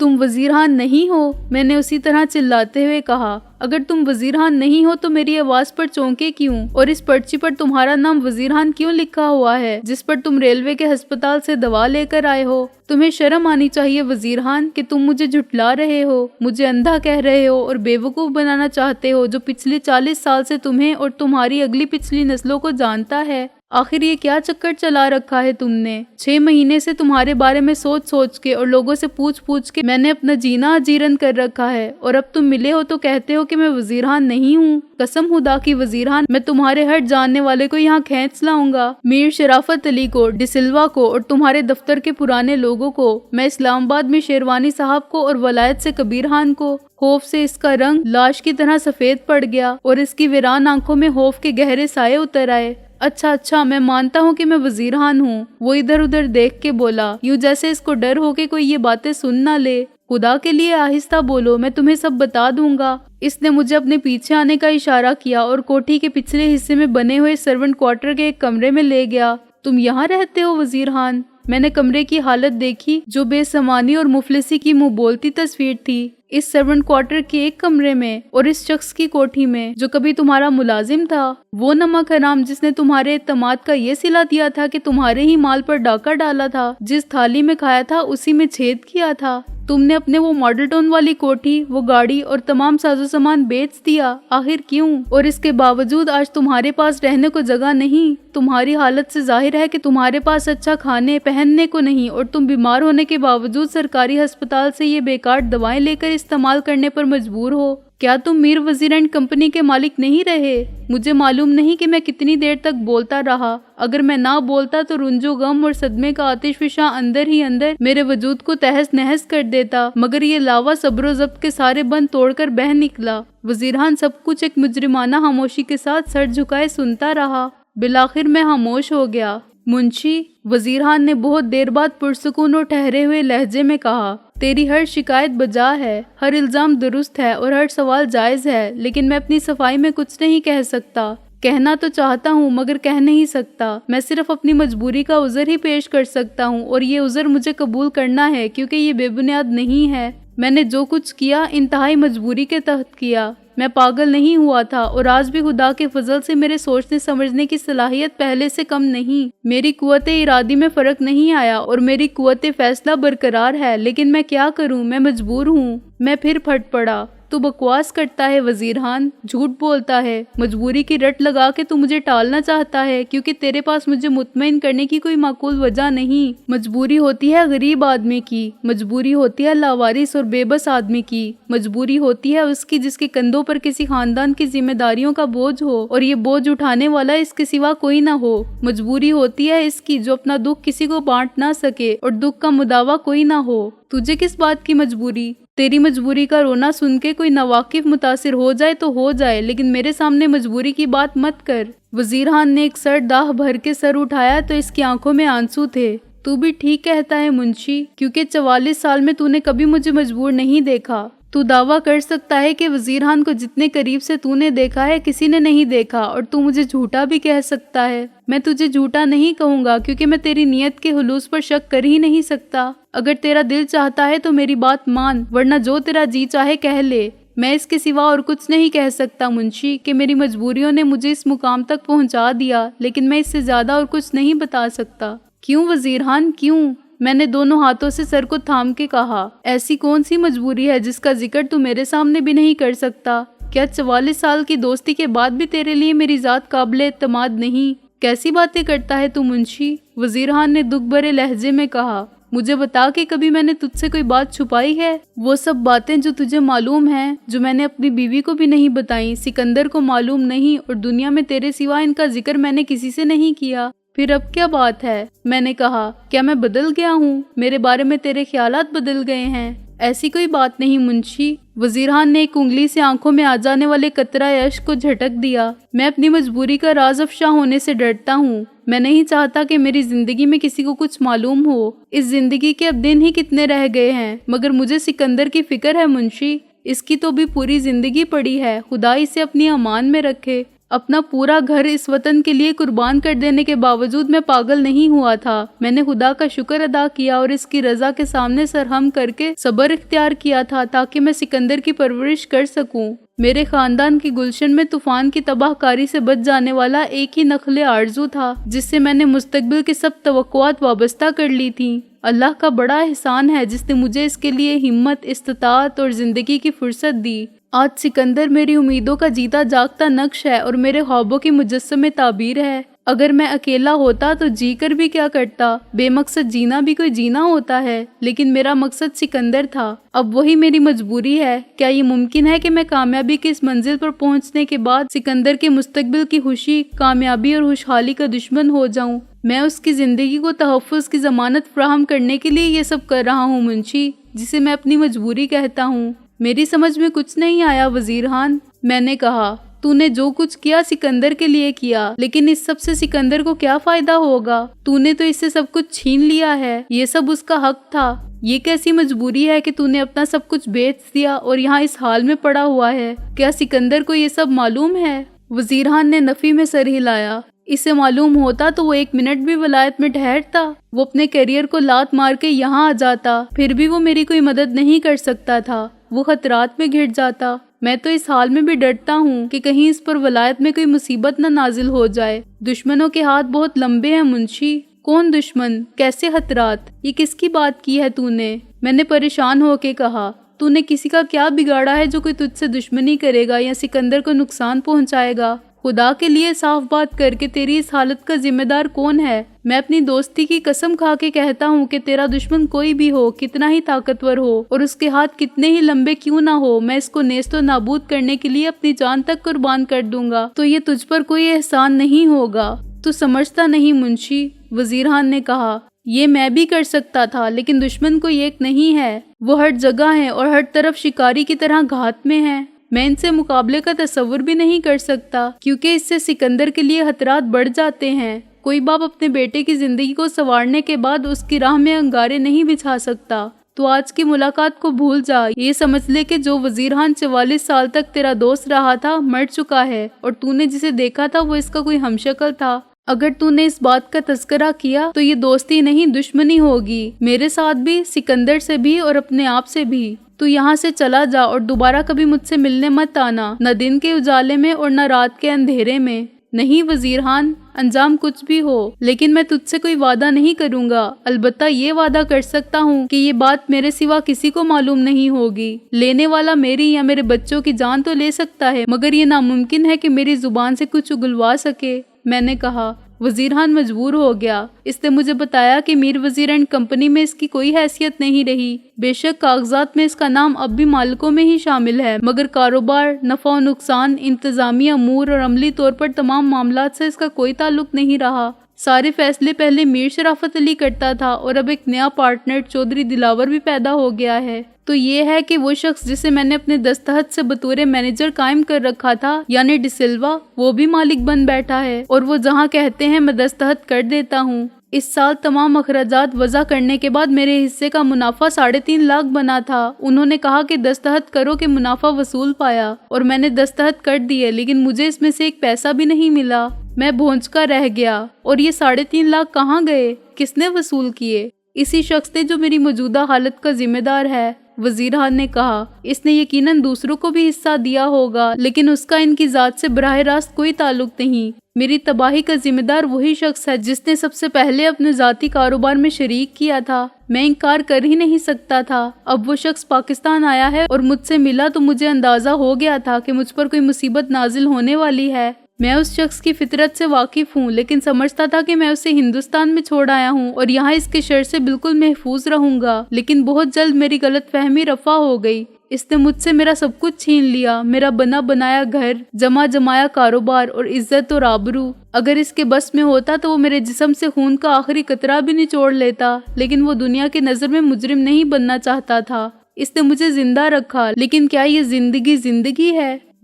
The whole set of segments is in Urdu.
تم وزیران نہیں ہو؟ میں نے اسی طرح چلاتے ہوئے کہا۔ اگر تم وزیران نہیں ہو تو میری آواز پر چونکے کیوں؟ اور اس پرچی پر تمہارا نام وزیران کیوں لکھا ہوا ہے جس پر تم ریلوے کے ہسپتال سے دوا لے کر آئے ہو؟ تمہیں شرم آنی چاہیے وزیران کہ تم مجھے جھٹلا رہے ہو، مجھے اندھا کہہ رہے ہو اور بیوقوف بنانا چاہتے ہو جو پچھلے 40 سال سے تمہیں اور تمہاری اگلی پچھلی نسلوں کو جانتا ہے۔ آخر یہ کیا چکر چلا رکھا ہے تم نے؟ 6 مہینے سے تمہارے بارے میں سوچ کے اور لوگوں سے پوچھ کے میں نے اپنا جینا اجیرن کر رکھا ہے، اور اب تم ملے ہو تو کہتے ہو کہ میں وزیران نہیں ہوں۔ قسم خدا کی وزیران، میں تمہارے ہٹ جاننے والے کو یہاں کھینچ لاؤں گا، میر شرافت علی کو، ڈسلوا کو اور تمہارے دفتر کے پرانے لوگوں کو، میں اسلام آباد میں شیروانی صاحب کو اور ولایت سے کبیر خان کو۔ خوف سے اس کا رنگ لاش کی طرح سفید پڑ گیا اور اس کی ویران آنکھوں میں خوف کے گہرے سائے اتر آئے۔ اچھا میں مانتا ہوں کہ میں وزیران ہوں، وہ ادھر ادھر دیکھ کے بولا، یوں جیسے اس کو ڈر ہو کہ کوئی یہ باتیں سن نہ لے۔ خدا کے لیے آہستہ بولو، میں تمہیں سب بتا دوں گا۔ اس نے مجھے اپنے پیچھے آنے کا اشارہ کیا اور کوٹھی کے پچھلے حصے میں بنے ہوئے سرونٹ کوارٹر کے ایک کمرے میں لے گیا۔ تم یہاں رہتے ہو وزیران؟ میں نے کمرے کی حالت دیکھی جو بے سامانی اور مفلسی کی منہ بولتی تصویر تھی۔ اس سرونٹ کوارٹر کے ایک کمرے میں اور اس شخص کی کوٹھی میں جو کبھی تمہارا ملازم تھا، وہ نمک حرام جس نے تمہارے اعتماد کا یہ صلہ دیا تھا کہ تمہارے ہی مال پر ڈاکہ ڈالا تھا، جس تھالی میں کھایا تھا اسی میں چھید کیا تھا۔ تم نے اپنے وہ ماڈل ٹاؤن والی کوٹھی، وہ گاڑی اور تمام ساز و سامان بیچ دیا۔ آخر کیوں؟ اور اس کے باوجود آج تمہارے پاس رہنے کو جگہ نہیں۔ تمہاری حالت سے ظاہر ہے کہ تمہارے پاس اچھا کھانے پہننے کو نہیں، اور تم بیمار ہونے کے باوجود سرکاری ہسپتال سے یہ بیکار دوائیں لے کر استعمال کرنے پر مجبور ہو۔ کیا تم میر وزیر اینڈ کمپنی کے مالک نہیں رہے؟ مجھے معلوم نہیں کہ میں کتنی دیر تک بولتا رہا۔ اگر میں نہ بولتا تو رنج و غم اور صدمے کا آتش فشاں اندر ہی اندر میرے وجود کو تہس نہس کر دیتا، مگر یہ لاوا صبر و ضبط کے سارے بند توڑ کر بہہ نکلا۔ وزیران سب کچھ ایک مجرمانہ خاموشی کے ساتھ سر جھکائے سنتا رہا۔ بالآخر میں خاموش ہو گیا۔ منشی، وزیران نے بہت دیر بعد پرسکون اور ٹھہرے ہوئے لہجے میں کہا، تیری ہر شکایت بجا ہے، ہر الزام درست ہے اور ہر سوال جائز ہے، لیکن میں اپنی صفائی میں کچھ نہیں کہہ سکتا۔ کہنا تو چاہتا ہوں مگر کہہ نہیں سکتا۔ میں صرف اپنی مجبوری کا عذر ہی پیش کر سکتا ہوں، اور یہ عذر مجھے قبول کرنا ہے کیونکہ یہ بے بنیاد نہیں ہے۔ میں نے جو کچھ کیا انتہائی مجبوری کے تحت کیا۔ میں پاگل نہیں ہوا تھا، اور آج بھی خدا کے فضل سے میرے سوچنے سمجھنے کی صلاحیت پہلے سے کم نہیں۔ میری قوت ارادی میں فرق نہیں آیا اور میری قوت فیصلہ برقرار ہے، لیکن میں کیا کروں؟ میں مجبور ہوں۔ میں پھر پھٹ پڑا۔ تو بکواس کرتا ہے وزیران، جھوٹ بولتا ہے، مجبوری کی رٹ لگا کے تو مجھے ٹالنا چاہتا ہے کیونکہ تیرے پاس مجھے مطمئن کرنے کی کوئی معقول وجہ نہیں۔ مجبوری ہوتی ہے غریب آدمی کی، مجبوری ہوتی ہے لاوارث اور بے بس آدمی کی، مجبوری ہوتی ہے اس کی جس کے کندھوں پر کسی خاندان کی ذمہ داریوں کا بوجھ ہو اور یہ بوجھ اٹھانے والا اس کے سوا کوئی نہ ہو۔ مجبوری ہوتی ہے اس کی جو اپنا دکھ کسی کو بانٹ نہ سکے اور دکھ کا مداوا کوئی نہ ہو۔ تجھے کس بات کی مجبوری؟ تیری مجبوری کا رونا سن کے کوئی ناواقف متاثر ہو جائے تو ہو جائے، لیکن میرے سامنے مجبوری کی بات مت کر۔ وزیران نے ایک سر داہ بھر کے سر اٹھایا تو اس کی آنکھوں میں آنسو تھے۔ تو بھی ٹھیک کہتا ہے منشی، کیونکہ 44 سال میں تو نے کبھی مجھے مجبور نہیں دیکھا۔ تو دعویٰ کر سکتا ہے کہ وزیران کو جتنے قریب سے تو نے دیکھا ہے کسی نے نہیں دیکھا، اور تو مجھے جھوٹا بھی کہہ سکتا ہے۔ میں تجھے جھوٹا نہیں کہوں گا کیونکہ میں تیری نیت کے خلوص پر شک کر ہی نہیں سکتا۔ اگر تیرا دل چاہتا ہے تو میری بات مان، ورنہ جو تیرا جی چاہے کہہ لے۔ میں اس کے سوا اور کچھ نہیں کہہ سکتا منشی کہ میری مجبوریوں نے مجھے اس مقام تک پہنچا دیا، لیکن میں اس سے زیادہ اور کچھ نہیں بتا سکتا۔ کیوں وزیران کیوں؟ میں نے دونوں ہاتھوں سے سر کو تھام کے کہا، ایسی کون سی مجبوری ہے جس کا ذکر تو میرے سامنے بھی نہیں کر سکتا؟ کیا 44 سال کی دوستی کے بعد بھی تیرے لیے میری ذات قابل اعتماد نہیں؟ کیسی باتیں کرتا ہے تو منشی؟ وزیران نے دکھ بھرے لہجے میں کہا، مجھے بتا کہ کبھی میں نے تجھ سے کوئی بات چھپائی ہے؟ وہ سب باتیں جو تجھے معلوم ہیں، جو میں نے اپنی بیوی کو بھی نہیں بتائیں، سکندر کو معلوم نہیں، اور دنیا میں تیرے سوا ان کا ذکر میں نے کسی سے نہیں کیا۔ پھر اب کیا بات ہے؟ میں نے کہا، کیا میں بدل گیا ہوں؟ میرے بارے میں تیرے خیالات بدل گئے ہیں؟ ایسی کوئی بات نہیں منشی۔ وزیران نے ایک انگلی سے آنکھوں میں آ جانے والے قطرہ اشک کو جھٹک دیا۔ میں اپنی مجبوری کا راز افشا ہونے سے ڈرتا ہوں۔ میں نہیں چاہتا کہ میری زندگی میں کسی کو کچھ معلوم ہو۔ اس زندگی کے اب دن ہی کتنے رہ گئے ہیں، مگر مجھے سکندر کی فکر ہے منشی۔ اس کی تو بھی پوری زندگی پڑی ہے، خدا اسے اپنی امان میں رکھے۔ اپنا پورا گھر اس وطن کے لیے قربان کر دینے کے باوجود میں پاگل نہیں ہوا تھا۔ میں نے خدا کا شکر ادا کیا اور اس کی رضا کے سامنے سرہم کر کے صبر اختیار کیا تھا تاکہ میں سکندر کی پرورش کر سکوں۔ میرے خاندان کی گلشن میں طوفان کی تباہ کاری سے بچ جانے والا ایک ہی نخل آرزو تھا جس سے میں نے مستقبل کی سب توقعات وابستہ کر لی تھیں۔ اللہ کا بڑا احسان ہے جس نے مجھے اس کے لیے ہمت، استطاعت اور زندگی کی فرصت دی۔ آج سکندر میری امیدوں کا جیتا جاگتا نقش ہے اور میرے خوابوں کی مجسم تعبیر ہے۔ اگر میں اکیلا ہوتا تو جی کر بھی کیا کرتا؟ بے مقصد جینا بھی کوئی جینا ہوتا ہے، لیکن میرا مقصد سکندر تھا۔ اب وہی میری مجبوری ہے۔ کیا یہ ممکن ہے کہ میں کامیابی کی اس منزل پر پہنچنے کے بعد سکندر کے مستقبل کی خوشی، کامیابی اور خوشحالی کا دشمن ہو جاؤں؟ میں اس کی زندگی کو تحفظ کی ضمانت فراہم کرنے کے لیے یہ سب کر رہا ہوں منشی، جسے میں اپنی مجبوری کہتا ہوں۔ میری سمجھ میں کچھ نہیں آیا وزیر خان، میں نے کہا۔ تو نے جو کچھ کیا سکندر کے لیے کیا، لیکن اس سب سے سکندر کو کیا فائدہ ہوگا؟ تو نے تو اس سے سب کچھ چھین لیا ہے، یہ سب اس کا حق تھا۔ یہ کیسی مجبوری ہے کہ تو نے اپنا سب کچھ بیچ دیا اور یہاں اس حال میں پڑا ہوا ہے؟ کیا سکندر کو یہ سب معلوم ہے؟ وزیر خان نے نفی میں سر ہلایا۔ اسے معلوم ہوتا تو وہ ایک منٹ بھی ولایت میں ٹھہرتا؟ وہ اپنے کیریئر کو لات مار کے یہاں آ جاتا، پھر بھی وہ میری کوئی مدد نہیں کر سکتا تھا۔ وہ خطرات میں گھٹ جاتا۔ میں تو اس حال میں بھی ڈرتا ہوں کہ کہیں اس پر ولایت میں کوئی مصیبت نہ نازل ہو جائے۔ دشمنوں کے ہاتھ بہت لمبے ہیں منشی۔ کون دشمن؟ کیسے خطرات؟ یہ کس کی بات کی ہے تو نے؟ میں نے پریشان ہو کے کہا۔ تو نے کسی کا کیا بگاڑا ہے جو کوئی تجھ سے دشمنی کرے گا یا سکندر کو نقصان پہنچائے گا؟ خدا کے لیے صاف بات کر کے تیری اس حالت کا ذمہ دار کون ہے؟ میں اپنی دوستی کی قسم کھا کے کہتا ہوں کہ تیرا دشمن کوئی بھی ہو، کتنا ہی طاقتور ہو اور اس کے ہاتھ کتنے ہی لمبے کیوں نہ ہو، میں اس کو نیست و نابود کرنے کے لیے اپنی جان تک قربان کر دوں گا۔ تو یہ تجھ پر کوئی احسان نہیں ہوگا۔ تو سمجھتا نہیں منشی، وزیر خان نے کہا۔ یہ میں بھی کر سکتا تھا، لیکن دشمن کوئی ایک نہیں ہے، وہ ہر جگہ ہے اور ہر طرف شکاری کی طرح گھات میں ہے۔ میں ان سے مقابلے کا تصور بھی نہیں کر سکتا، کیونکہ اس سے سکندر کے لیے خطرات بڑھ جاتے ہیں۔ کوئی باپ اپنے بیٹے کی زندگی کو سنوارنے کے بعد اس کی راہ میں انگارے نہیں بچھا سکتا۔ تو آج کی ملاقات کو بھول جا، یہ سمجھ لے کہ جو وزیر خان 44 سال تک تیرا دوست رہا تھا مر چکا ہے، اور تو نے جسے دیکھا تھا وہ اس کا کوئی ہمشکل تھا۔ اگر تو نے اس بات کا تذکرہ کیا تو یہ دوستی نہیں دشمنی ہوگی، میرے ساتھ بھی، سکندر سے بھی اور اپنے آپ سے بھی۔ تو یہاں سے چلا جا اور دوبارہ کبھی مجھ سے ملنے مت آنا، نہ دن کے اجالے میں اور نہ رات کے اندھیرے میں۔ نہیں وزیر خان، انجام کچھ بھی ہو، لیکن میں تجھ سے کوئی وعدہ نہیں کروں گا۔ البتہ یہ وعدہ کر سکتا ہوں کہ یہ بات میرے سوا کسی کو معلوم نہیں ہوگی۔ لینے والا میری یا میرے بچوں کی جان تو لے سکتا ہے، مگر یہ ناممکن ہے کہ میری زبان سے کچھ اگلوا سکے، میں نے کہا۔ وزیر خان مجبور ہو گیا۔ اس نے مجھے بتایا کہ میر وزیر اینڈ کمپنی میں اس کی کوئی حیثیت نہیں رہی۔ بے شک کاغذات میں اس کا نام اب بھی مالکوں میں ہی شامل ہے، مگر کاروبار، نفع و نقصان، انتظامی امور اور عملی طور پر تمام معاملات سے اس کا کوئی تعلق نہیں رہا۔ سارے فیصلے پہلے میر شرافت علی کرتا تھا اور اب ایک نیا پارٹنر چودھری دلاور بھی پیدا ہو گیا ہے۔ تو یہ ہے کہ وہ شخص جسے میں نے اپنے دستخط سے بطور مینیجر قائم کر رکھا تھا، یعنی ڈسلوا، وہ بھی مالک بن بیٹھا ہے، اور وہ جہاں کہتے ہیں میں دستخط کر دیتا ہوں۔ اس سال تمام اخراجات وضع کرنے کے بعد میرے حصے کا منافع 3.5 لاکھ بنا تھا۔ انہوں نے کہا کہ دستخط کرو کہ منافع وصول پایا، اور میں نے دستخط کر دیے، لیکن مجھے اس میں سے ایک پیسہ بھی نہیں ملا۔ میں بھونچکا رہ گیا۔ اور یہ 3.5 لاکھ کہاں گئے؟ کس نے وصول کیے؟ اسی شخص نے جو میری موجودہ حالت کا ذمہ دار ہے، وزیر خان نے کہا۔ اس نے یقیناً دوسروں کو بھی حصہ دیا ہوگا، لیکن اس کا ان کی ذات سے براہ راست کوئی تعلق نہیں۔ میری تباہی کا ذمہ دار وہی شخص ہے جس نے سب سے پہلے اپنے ذاتی کاروبار میں شریک کیا تھا۔ میں انکار کر ہی نہیں سکتا تھا۔ اب وہ شخص پاکستان آیا ہے اور مجھ سے ملا تو مجھے اندازہ ہو گیا تھا کہ مجھ پر کوئی مصیبت نازل ہونے والی ہے۔ میں اس شخص کی فطرت سے واقف ہوں، لیکن سمجھتا تھا کہ میں اسے ہندوستان میں چھوڑ آیا ہوں اور یہاں اس کے شر سے بالکل محفوظ رہوں گا، لیکن بہت جلد میری غلط فہمی رفع ہو گئی۔ اس نے مجھ سے میرا سب کچھ چھین لیا، میرا بنا بنایا گھر، جمع جمایا کاروبار اور عزت اور آبرو۔ اگر اس کے بس میں ہوتا تو وہ میرے جسم سے خون کا آخری قطرہ بھی نچوڑ لیتا، لیکن وہ دنیا کی نظر میں مجرم نہیں بننا چاہتا تھا۔ اس نے مجھے زندہ رکھا، لیکن کیا یہ زندگی ہے؟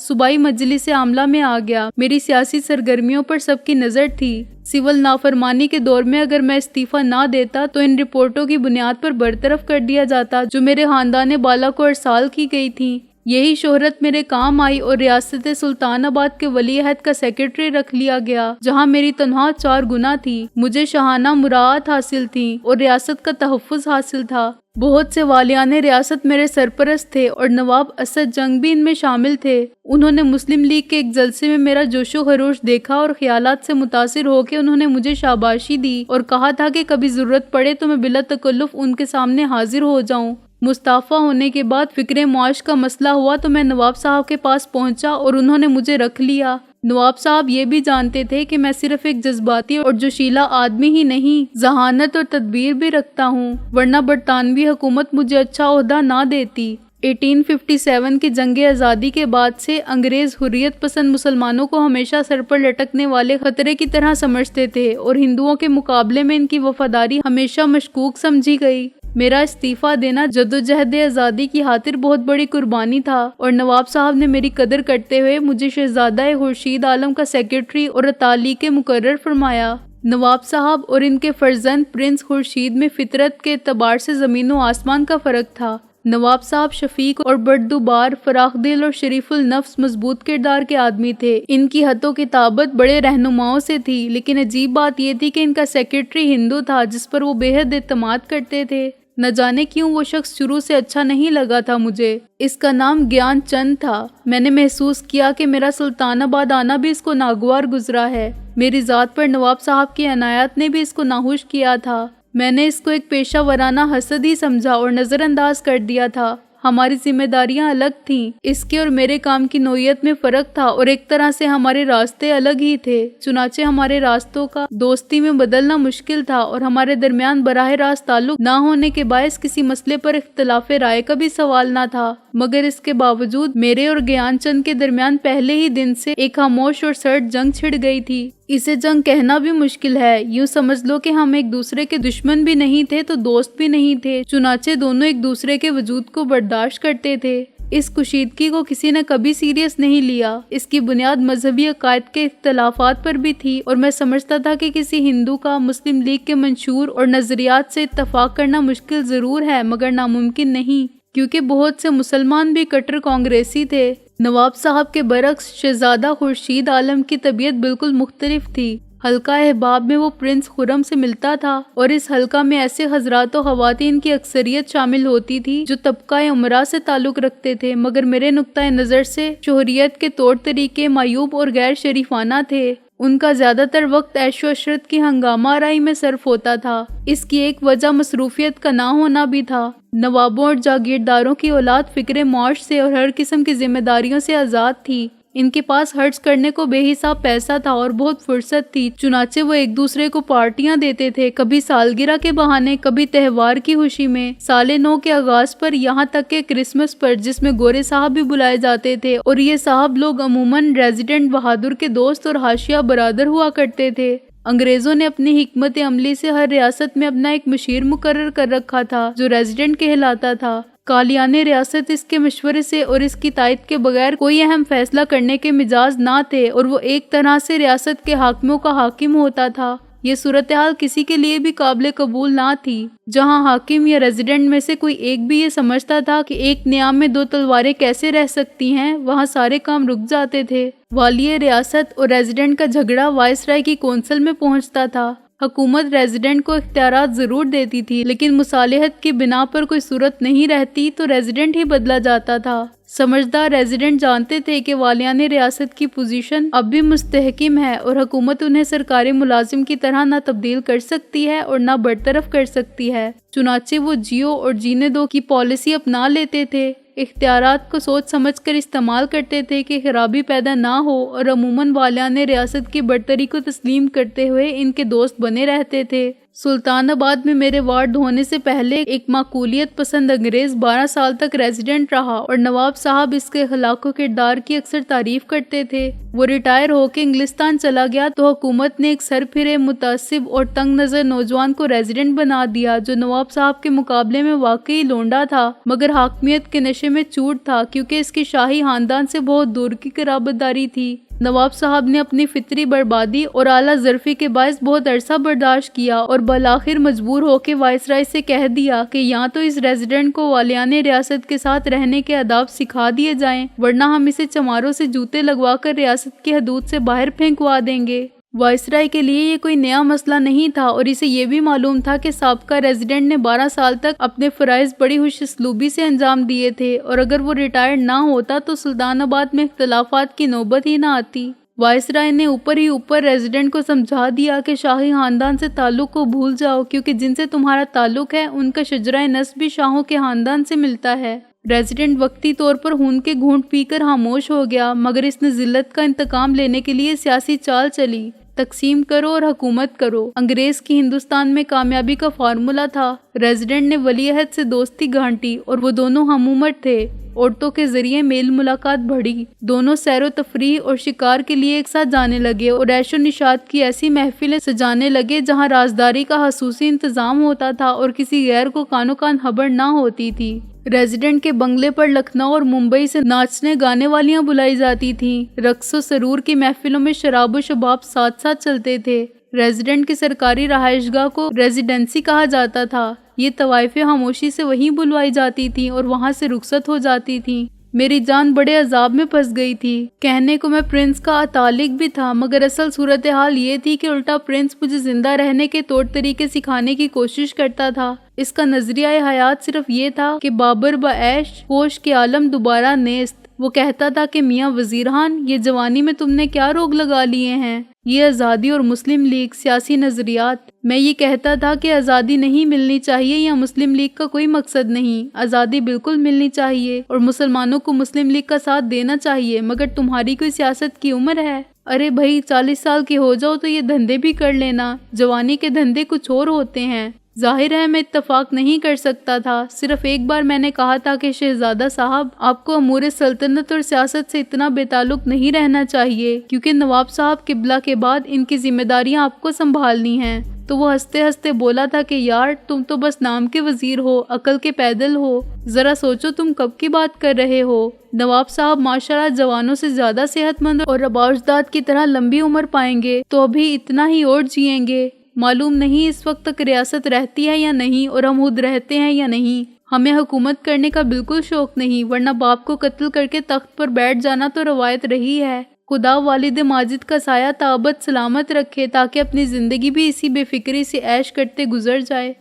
صوبائی مجلس عاملہ میں آ گیا۔ میری سیاسی سرگرمیوں پر سب کی نظر تھی۔ سول نافرمانی کے دور میں اگر میں استعفیٰ نہ دیتا تو ان رپورٹوں کی بنیاد پر برطرف کر دیا جاتا جو میرے خاندان بالا کو ارسال کی گئی تھیں۔ یہی شہرت میرے کام آئی اور ریاست سلطان آباد کے ولی عہد کا سیکرٹری رکھ لیا گیا، جہاں میری تنخواہ 4 گنا تھی۔ مجھے شاہانہ مراعات حاصل تھی اور ریاست کا تحفظ حاصل تھا۔ بہت سے والیان ریاست میرے سرپرست تھے اور نواب اسد جنگ بھی ان میں شامل تھے۔ انہوں نے مسلم لیگ کے ایک جلسے میں میرا جوش و خروش دیکھا اور خیالات سے متاثر ہو کے انہوں نے مجھے شاباشی دی اور کہا تھا کہ کبھی ضرورت پڑے تو میں بلا تکلف ان کے سامنے حاضر ہو جاؤں۔ مستعفی ہونے کے بعد فکر معاش کا مسئلہ ہوا تو میں نواب صاحب کے پاس پہنچا اور انہوں نے مجھے رکھ لیا۔ نواب صاحب یہ بھی جانتے تھے کہ میں صرف ایک جذباتی اور جوشیلا آدمی ہی نہیں، ذہانت اور تدبیر بھی رکھتا ہوں، ورنہ برطانوی حکومت مجھے اچھا عہدہ نہ دیتی۔ 1857 کی جنگ آزادی کے بعد سے انگریز حریت پسند مسلمانوں کو ہمیشہ سر پر لٹکنے والے خطرے کی طرح سمجھتے تھے اور ہندوؤں کے مقابلے میں ان کی وفاداری ہمیشہ مشکوک سمجھی گئی۔ میرا استعفیٰ دینا جدوجہد آزادی کی خاطر بہت بڑی قربانی تھا اور نواب صاحب نے میری قدر کرتے ہوئے مجھے شہزادہ خورشید عالم کا سیکرٹری اور اتالیق مقرر فرمایا۔ نواب صاحب اور ان کے فرزند پرنس خورشید میں فطرت کے اعتبار سے زمین و آسمان کا فرق تھا۔ نواب صاحب شفیق اور بردوبار، فراخ دل اور شریف النفس مضبوط کردار کے آدمی تھے۔ ان کی خط و کتابت بڑے رہنماؤں سے تھی، لیکن عجیب بات یہ تھی کہ ان کا سیکرٹری ہندو تھا جس پر وہ بے حد اعتماد کرتے تھے۔ نہ جانے کیوں وہ شخص شروع سے اچھا نہیں لگا تھا مجھے۔ اس کا نام گیان چند تھا۔ میں نے محسوس کیا کہ میرا سلطان آباد آنا بھی اس کو ناگوار گزرا ہے۔ میری ذات پر نواب صاحب کی عنایات نے بھی اس کو ناخوش کیا تھا۔ میں نے اس کو ایک پیشہ ورانہ حسد ہی سمجھا اور نظر انداز کر دیا تھا۔ ہماری ذمہ داریاں الگ تھیں، اس کے اور میرے کام کی نوعیت میں فرق تھا اور ایک طرح سے ہمارے راستے الگ ہی تھے۔ چنانچہ ہمارے راستوں کا دوستی میں بدلنا مشکل تھا اور ہمارے درمیان براہ راست تعلق نہ ہونے کے باعث کسی مسئلے پر اختلاف رائے کا بھی سوال نہ تھا۔ مگر اس کے باوجود میرے اور گیان چند کے درمیان پہلے ہی دن سے ایک خاموش اور سرد جنگ چھڑ گئی تھی۔ اسے جنگ کہنا بھی مشکل ہے، یوں سمجھ لو کہ ہم ایک دوسرے کے دشمن بھی نہیں تھے تو دوست بھی نہیں تھے، چنانچہ دونوں ایک دوسرے کے وجود کو برداشت کرتے تھے۔ اس کشیدگی کو کسی نے کبھی سیریس نہیں لیا۔ اس کی بنیاد مذہبی عقائد کے اختلافات پر بھی تھی اور میں سمجھتا تھا کہ کسی ہندو کا مسلم لیگ کے منشور اور نظریات سے اتفاق کرنا مشکل ضرور ہے مگر ناممکن نہیں، کیونکہ بہت سے مسلمان بھی کٹر کانگریسی تھے۔ نواب صاحب کے برعکس شہزادہ خورشید عالم کی طبیعت بالکل مختلف تھی۔ حلقہ احباب میں وہ پرنس خرم سے ملتا تھا اور اس حلقہ میں ایسے حضرات و خواتین کی اکثریت شامل ہوتی تھی جو طبقہ امراء سے تعلق رکھتے تھے، مگر میرے نقطۂ نظر سے شہریت کے طور طریقے معیوب اور غیر شریفانہ تھے۔ ان کا زیادہ تر وقت عیش و عشرت کی ہنگامہ آرائی میں صرف ہوتا تھا۔ اس کی ایک وجہ مصروفیت کا نہ ہونا بھی تھا۔ نوابوں اور جاگیرداروں کی اولاد فکر معاش سے اور ہر قسم کی ذمہ داریوں سے آزاد تھی۔ ان کے پاس خرچ کرنے کو بے حساب پیسہ تھا اور بہت فرصت تھی، چنانچہ وہ ایک دوسرے کو پارٹیاں دیتے تھے، کبھی سالگرہ کے بہانے، کبھی تہوار کی خوشی میں، سال نو کے آغاز پر، یہاں تک کہ کرسمس پر، جس میں گورے صاحب بھی بلائے جاتے تھے، اور یہ صاحب لوگ عموماً ریزیڈنٹ بہادر کے دوست اور حاشیہ برادر ہوا کرتے تھے۔ انگریزوں نے اپنی حکمت عملی سے ہر ریاست میں اپنا ایک مشیر مقرر کر رکھا تھا جو ریزیڈنٹ کہلاتا تھا۔ قالیان ریاست اس کے مشورے سے اور اس کی تائید کے بغیر کوئی اہم فیصلہ کرنے کے مجاز نہ تھے اور وہ ایک طرح سے ریاست کے حاکموں کا حاکم ہوتا تھا۔ یہ صورتحال کسی کے لیے بھی قابل قبول نہ تھی۔ جہاں حاکم یا ریزیڈنٹ میں سے کوئی ایک بھی یہ سمجھتا تھا کہ ایک نیام میں دو تلواریں کیسے رہ سکتی ہیں، وہاں سارے کام رک جاتے تھے۔ والی ریاست اور ریزیڈنٹ کا جھگڑا وائس رائے کی کونسل میں پہنچتا تھا۔ حکومت ریزیڈنٹ کو اختیارات ضرور دیتی تھی، لیکن مصالحت کی بنا پر کوئی صورت نہیں رہتی تو ریزیڈنٹ ہی بدلا جاتا تھا۔ سمجھدار ریزیڈنٹ جانتے تھے کہ والیان ریاست کی پوزیشن اب بھی مستحکم ہے اور حکومت انہیں سرکاری ملازم کی طرح نہ تبدیل کر سکتی ہے اور نہ برطرف کر سکتی ہے، چنانچہ وہ جیو اور جینے دو کی پالیسی اپنا لیتے تھے۔ اختیارات کو سوچ سمجھ کر استعمال کرتے تھے کہ خرابی پیدا نہ ہو، اور عموماً والیان ریاست کی برتری کو تسلیم کرتے ہوئے ان کے دوست بنے رہتے تھے۔ سلطان آباد میں میرے وارڈ ہونے سے پہلے ایک معقولیت پسند انگریز 12 سال تک ریزیڈنٹ رہا اور نواب صاحب اس کے اخلاق و کردار کی اکثر تعریف کرتے تھے۔ وہ ریٹائر ہو کے انگلستان چلا گیا تو حکومت نے ایک سر پھرے، متعصب اور تنگ نظر نوجوان کو ریزیڈنٹ بنا دیا، جو نواب صاحب کے مقابلے میں واقعی لونڈا تھا مگر حاکمیت کے نشے میں چور تھا، کیونکہ اس کی شاہی خاندان سے بہت دور کی قرابت داری تھی۔ نواب صاحب نے اپنی فطری بربادی اور اعلیٰ ظرفی کے باعث بہت عرصہ برداشت کیا اور بالآخر مجبور ہو کے وائسرائے سے کہہ دیا کہ یا تو اس ریزیڈنٹ کو والیان ریاست کے ساتھ رہنے کے آداب سکھا دیے جائیں، ورنہ ہم اسے چماروں سے جوتے لگوا کر ریاست کی حدود سے باہر پھینکوا دیں گے۔ وائسرائے کے لیے یہ کوئی نیا مسئلہ نہیں تھا اور اسے یہ بھی معلوم تھا کہ سابقہ ریزیڈنٹ نے 12 سال تک اپنے فرائض بڑی خوش اسلوبی سے انجام دیے تھے اور اگر وہ ریٹائرڈ نہ ہوتا تو سلطان آباد میں اختلافات کی نوبت ہی نہ آتی۔ وائسرائے نے اوپر ریزیڈنٹ کو سمجھا دیا کہ شاہی خاندان سے تعلق کو بھول جاؤ، کیونکہ جن سے تمہارا تعلق ہے ان کا شجرہ نسب بھی شاہوں کے خاندان سے ملتا ہے۔ ریزیڈنٹ وقتی طور پر خون کے گھونٹ پی کر خاموش ہو گیا، مگر اس نے ذلت کا انتقام لینے کے لیے سیاسی چال چلی۔ تقسیم کرو اور حکومت کرو انگریز کی ہندوستان میں کامیابی کا فارمولا تھا۔ ریزیڈنٹ نے ولی عہد سے دوستی گھانٹی اور وہ دونوں ہم عمر تھے۔ عورتوں کے ذریعے میل ملاقات بڑھی، دونوں سیر و تفریح اور شکار کے لیے ایک ساتھ جانے لگے اور عیش و نشاط کی ایسی محفلیں سجانے لگے جہاں رازداری کا خصوصی انتظام ہوتا تھا اور کسی غیر کو کانوں کان خبر نہ ہوتی تھی۔ ریزیڈنٹ کے بنگلے پر لکھنؤ اور ممبئی سے ناچنے گانے والیاں بلائی جاتی تھیں۔ رقص و سرور کی محفلوں میں شراب و شباب ساتھ ساتھ چلتے تھے۔ ریزیڈنٹ کی سرکاری رہائش گاہ کو ریزیڈنسی کہا جاتا تھا۔ یہ طوائفیں خاموشی سے وہیں بلوائی جاتی تھیں اور وہاں سے رخصت ہو جاتی تھیں۔ میری جان بڑے عذاب میں پھنس گئی تھی۔ کہنے کو میں پرنس کا اطالق بھی تھا، مگر اصل صورتحال یہ تھی کہ الٹا پرنس مجھے زندہ رہنے کے طور طریقے سکھانے کی کوشش کرتا تھا۔ اس کا نظریہ حیات صرف یہ تھا کہ بابر بعیش ہوش کے عالم دوبارہ نیست۔ وہ کہتا تھا کہ میاں وزیر خان، یہ جوانی میں تم نے کیا روگ لگا لیے ہیں؟ یہ آزادی اور مسلم لیگ سیاسی نظریات۔ میں یہ کہتا تھا کہ آزادی نہیں ملنی چاہیے یا مسلم لیگ کا کوئی مقصد نہیں، آزادی بالکل ملنی چاہیے اور مسلمانوں کو مسلم لیگ کا ساتھ دینا چاہیے، مگر تمہاری کوئی سیاست کی عمر ہے؟ ارے بھائی 40 سال کے ہو جاؤ تو یہ دھندے بھی کر لینا، جوانی کے دھندے کچھ اور ہوتے ہیں۔ ظاہر ہے میں اتفاق نہیں کر سکتا تھا، صرف ایک بار میں نے کہا تھا کہ شہزادہ صاحب آپ کو امور سلطنت اور سیاست سے اتنا بے تعلق نہیں رہنا چاہیے، کیونکہ نواب صاحب قبلہ کے بعد ان کی ذمہ داریاں آپ کو سنبھالنی ہیں۔ تو وہ ہنستے ہنستے بولا تھا کہ یار تم تو بس نام کے وزیر ہو، عقل کے پیدل ہو، ذرا سوچو تم کب کی بات کر رہے ہو۔ نواب صاحب ماشاءاللہ جوانوں سے زیادہ صحت مند اور آباء و اجداد کی طرح لمبی عمر پائیں گے تو ابھی اتنا ہی اور جئیں گے۔ معلوم نہیں اس وقت تک ریاست رہتی ہے یا نہیں اور ہم خود رہتے ہیں یا نہیں۔ ہمیں حکومت کرنے کا بالکل شوق نہیں، ورنہ باپ کو قتل کر کے تخت پر بیٹھ جانا تو روایت رہی ہے۔ خدا والد ماجد کا سایہ تابت سلامت رکھے تاکہ اپنی زندگی بھی اسی بے فکری سے عیش کرتے گزر جائے۔